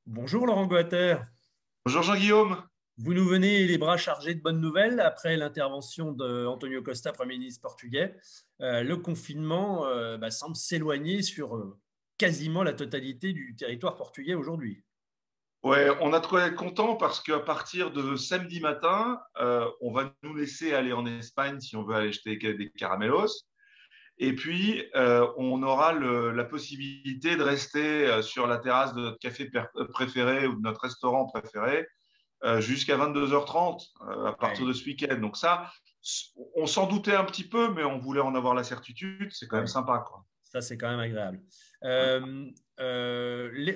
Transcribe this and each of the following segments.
Bonjour Laurent Goater, Bonjour Jean-Guillaume. vous nous venez les bras chargés de bonnes nouvelles après l'intervention d'Antonio Costa, Premier ministre portugais. Le confinement semble s'éloigner sur quasiment la totalité du territoire portugais aujourd'hui. Ouais, on a de quoi être content parce qu'à partir de samedi matin, on va nous laisser aller en Espagne si on veut aller acheter des caramelos. Et puis, on aura la possibilité de rester sur la terrasse de notre café préféré ou de notre restaurant préféré jusqu'à 22h30 à partir Ouais, de ce week-end. Donc ça, on s'en doutait un petit peu, mais on voulait en avoir la certitude. C'est quand même ouais, sympa, quoi. ça c'est quand même agréable. Ouais.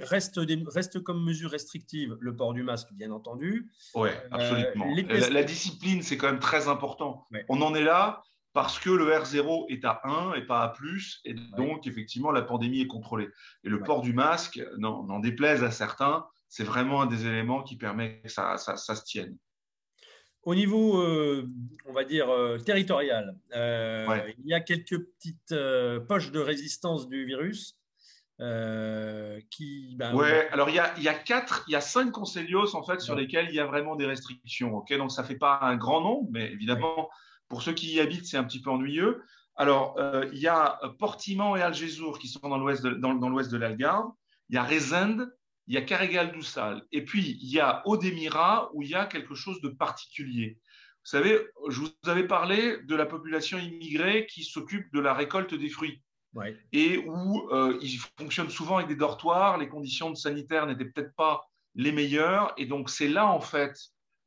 Reste comme mesure restrictive le port du masque, bien entendu. Ouais, absolument. Les La, tests. la discipline, c'est quand même très important. Ouais, On en est là parce que le R0 est à 1 et pas à plus, et ouais, donc effectivement, la pandémie est contrôlée. Et le ouais. port du masque, n'en déplaise à certains, c'est vraiment un des éléments qui permet que ça se tienne. Au niveau, on va dire, territorial, Ouais. il y a quelques petites poches de résistance du virus qui, Ouais, alors il y a 5 conseillos en fait sur ouais, lesquels il y a vraiment des restrictions. Ok, donc ça fait pas un grand nombre, mais ouais, évidemment pour ceux qui y habitent c'est un petit peu ennuyeux. Alors il y a Portimão et Algesur qui sont dans l'ouest de l'Algarve. Il y a Resende, il y a Carregal do Sal, et puis il y a Odemira où il y a quelque chose de particulier. Vous savez, je vous avais parlé de la population immigrée qui s'occupe de la récolte des fruits ouais. et où ils fonctionnent souvent avec des dortoirs. Les conditions sanitaires n'étaient peut-être pas les meilleures. Et donc, c'est là, en fait,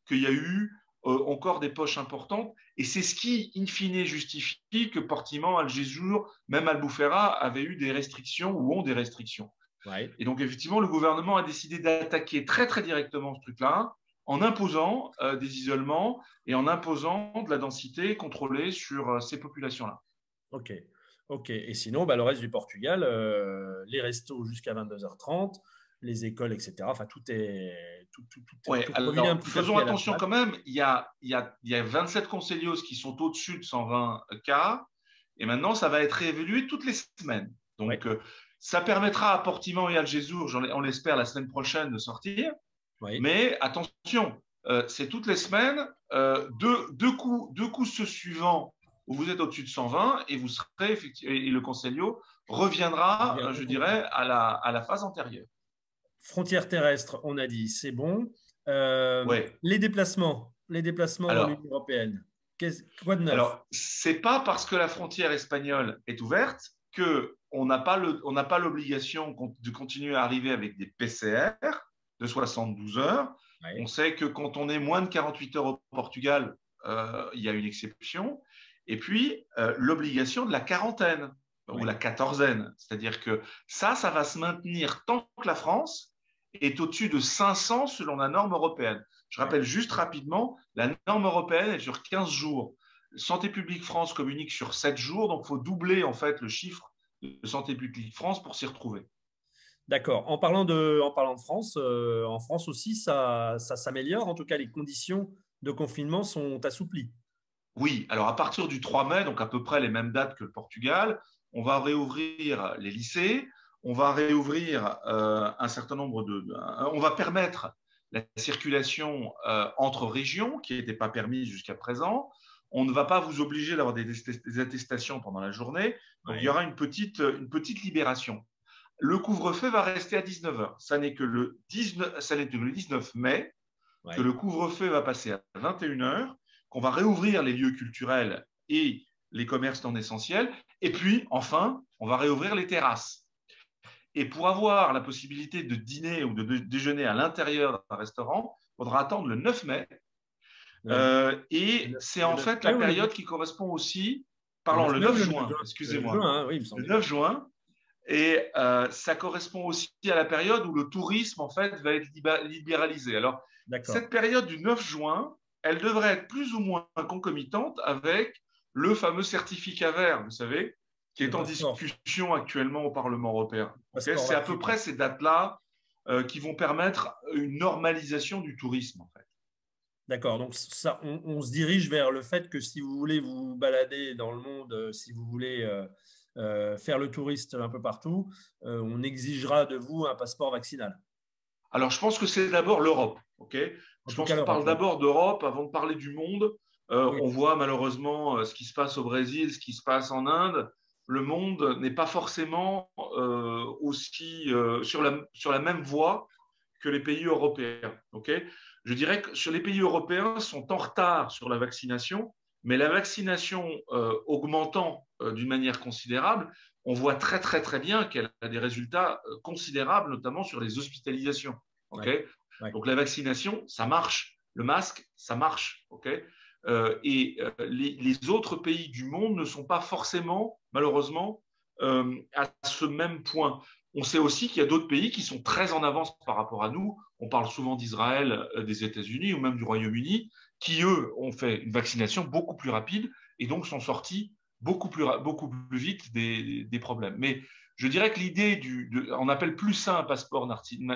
qu'il y a eu encore des poches importantes. Et c'est ce qui, in fine, justifie que Portimão, Algesur, même Albufeira avaient eu des restrictions ou ont des restrictions. Ouais. Et donc, effectivement, le gouvernement a décidé d'attaquer très, très directement ce truc-là en imposant des isolements et en imposant de la densité contrôlée sur ces populations-là. Ok. Ok. Et sinon, le reste du Portugal, les restos jusqu'à 22h30, les écoles, etc. Enfin, Ouais, tout revient un alors petit à faisons petit à la attention normale. quand même. Il y a 27 conseillers qui sont au-dessus de 120 cas. Et maintenant, ça va être réévalué toutes les semaines. Ouais. Donc, ça permettra à Portimão et Algesur, on l'espère la semaine prochaine, de sortir. Ouais. Mais attention, c'est toutes les semaines, deux coups se suivant où vous êtes au-dessus de 120 et vous serez effectivement, et le conseillot reviendra, Bien je contrôlé. dirais, à la phase antérieure. Frontières terrestres, on a dit, c'est bon. Ouais. Les déplacements dans l'Union Alors, européenne. Quoi de neuf? Alors, c'est pas parce que la frontière espagnole est ouverte que on n'a pas l'obligation de continuer à arriver avec des PCR de 72 heures. On Ouais, sait que quand on est moins de 48 heures au Portugal, il y a une exception. Et puis, l'obligation de la quarantaine ou la ouais. quatorzaine. C'est-à-dire que ça va se maintenir tant que la France est au-dessus de 500 selon la norme européenne. Je Ouais. rappelle juste rapidement, la norme européenne est sur 15 jours. Santé publique France communique sur 7 jours, donc il faut doubler en fait le chiffre de Santé publique France pour s'y retrouver. D'accord. En parlant de France, en France aussi, ça s'améliore. En tout cas, les conditions de confinement sont assouplies. Oui, alors à partir du 3 mai, donc à peu près les mêmes dates que le Portugal, on va réouvrir les lycées, on va réouvrir un certain nombre on va permettre la circulation entre régions qui n'était pas permise jusqu'à présent. On ne va pas vous obliger d'avoir des attestations pendant la journée, donc il y Ouais. aura une petite libération. Le couvre-feu va rester à 19 heures. Ça n'est que le 19 mai que le Ouais. couvre-feu va passer à 21 heures, qu'on va réouvrir les lieux culturels et les commerces non essentiels. Et puis, enfin, on va réouvrir les terrasses. Et pour avoir la possibilité de dîner ou de déjeuner à l'intérieur d'un restaurant, il faudra attendre le 9 mai. Le, Et c'est le en 9 fait la mai ou le 9, période qui correspond aussi, le pardon, 9 le mai ou 9 le 9 juin, juin? Le 9 excusez-moi, juin, hein, oui, il me le semble bien. 9 juin, et ça correspond aussi à la période où le tourisme, en fait, va être libéralisé. Alors, D'accord. cette période du 9 juin, elle devrait être plus ou moins concomitante avec le fameux certificat vert, vous savez, qui Le est en passeport. discussion actuellement au Parlement européen. Okay, Passeport c'est à peu vaccinal. près ces dates-là qui vont permettre une normalisation du tourisme, en fait. D'accord. Donc, ça, on se dirige vers le fait que si vous voulez vous balader dans le monde, si vous voulez faire le touriste un peu partout, on exigera de vous un passeport vaccinal. Alors, je pense que c'est d'abord l'Europe. Je pense qu'on parle d'abord d'Europe avant de parler du monde. Oui. On voit malheureusement ce qui se passe au Brésil, ce qui se passe en Inde. Le monde n'est pas forcément aussi sur la même voie que les pays européens. Je dirais que sur les pays européens sont en retard sur la vaccination, mais la vaccination augmentant d'une manière considérable, on voit très très très bien qu'elle a des résultats considérables, notamment sur les hospitalisations. Ouais. Donc la vaccination, ça marche. Le masque, ça marche. Les autres pays du monde ne sont pas forcément, malheureusement, à ce même point. On sait aussi qu'il y a d'autres pays qui sont très en avance par rapport à nous. On parle souvent d'Israël, des États-Unis ou même du Royaume-Uni, qui, eux, ont fait une vaccination beaucoup plus rapide et donc sont sortis beaucoup plus vite des problèmes. Mais je dirais que l'idée on appelle plus ça un passeport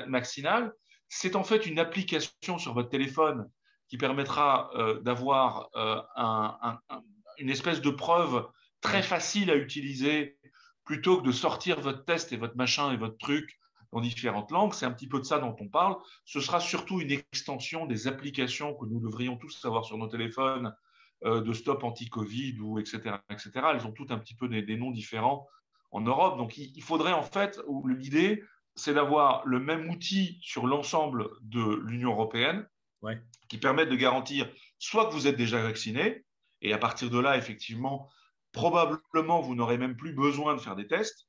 vaccinal, c'est en fait une application sur votre téléphone qui permettra d'avoir une espèce de preuve très facile à utiliser plutôt que de sortir votre test et votre machin et votre truc dans différentes langues. C'est un petit peu de ça dont on parle. Ce sera surtout une extension des applications que nous devrions tous avoir sur nos téléphones de stop anti-Covid ou etc., etc. Elles ont toutes un petit peu des noms différents en Europe. Donc, il faudrait en fait, l'idée, c'est d'avoir le même outil sur l'ensemble de l'Union européenne qui permette de garantir soit que vous êtes déjà vacciné, et à partir de là, effectivement, probablement, vous n'aurez même plus besoin de faire des tests,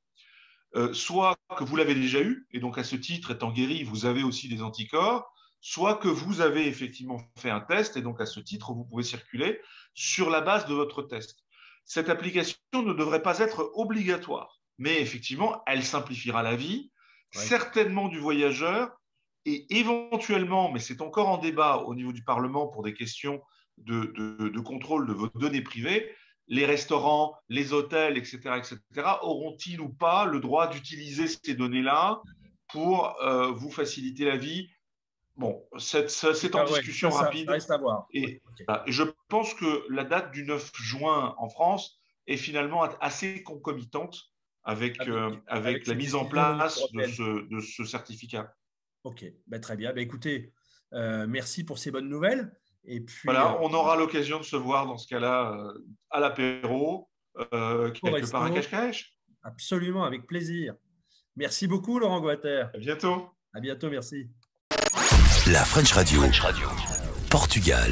soit que vous l'avez déjà eu, et donc à ce titre, étant guéri, vous avez aussi des anticorps, soit que vous avez effectivement fait un test, et donc à ce titre, vous pouvez circuler sur la base de votre test. Cette application ne devrait pas être obligatoire, mais effectivement, elle simplifiera la vie, certainement du voyageur, et éventuellement, mais c'est encore en débat au niveau du Parlement pour des questions de contrôle de vos données privées, les restaurants, les hôtels, etc., auront-ils ou pas le droit d'utiliser ces données-là pour vous faciliter la vie? Bon, c'est en discussion rapide. Ça reste à voir. Et je pense que la date du 9 juin en France est finalement assez concomitante avec la mise en place de ce certificat. Ok, très bien. Écoutez, merci pour ces bonnes nouvelles. Et puis, voilà, on aura l'occasion de se voir dans ce cas-là à l'apéro, quelque part à Cascais. Absolument, avec plaisir. Merci beaucoup, Laurent Goater. À bientôt. À bientôt, merci. La French Radio. Portugal.